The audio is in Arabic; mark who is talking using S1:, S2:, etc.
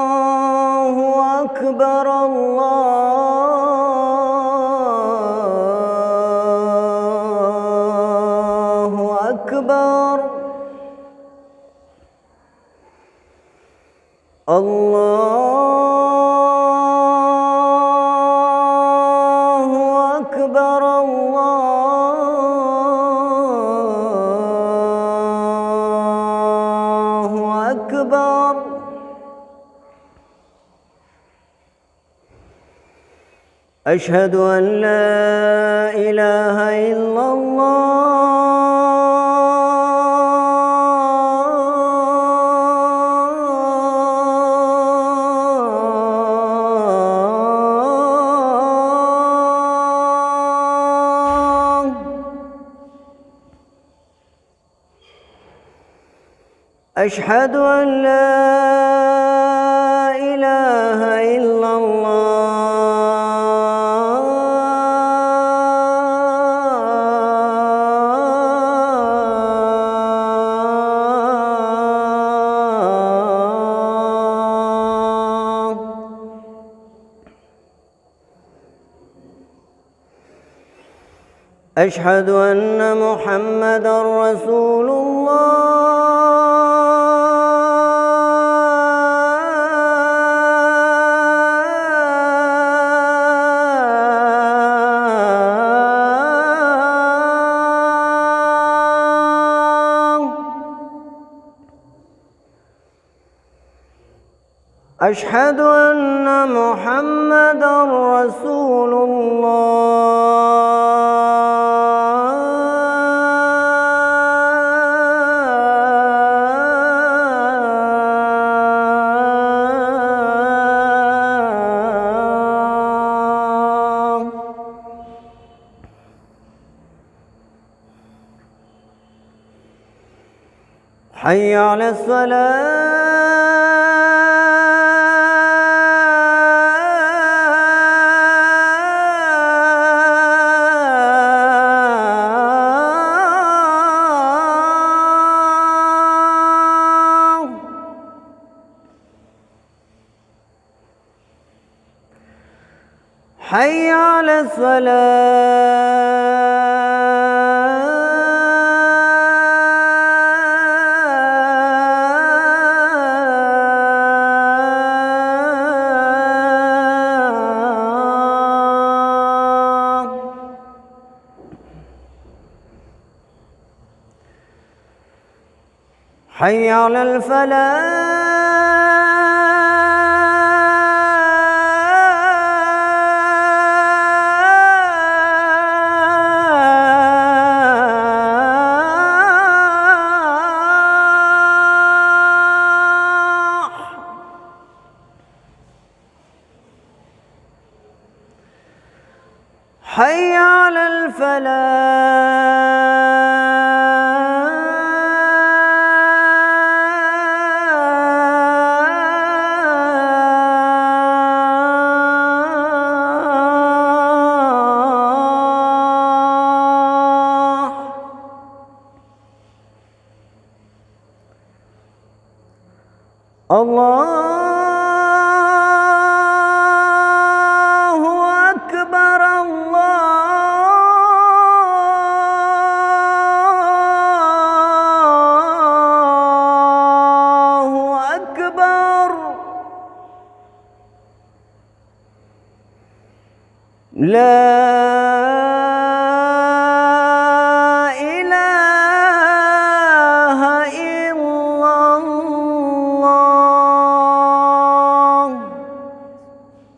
S1: الله أكبر الله أكبر الله أكبر الله أكبر أشهد أن لا إله إلا الله أشهد أن لا إله إلا الله أشهد أن محمدًا رسول الله أشهد أن محمدًا رسول الله حي على الصلاة حي على الصلاة حي على الفلاح حي على الفلاح الله أكبر الله أكبر لا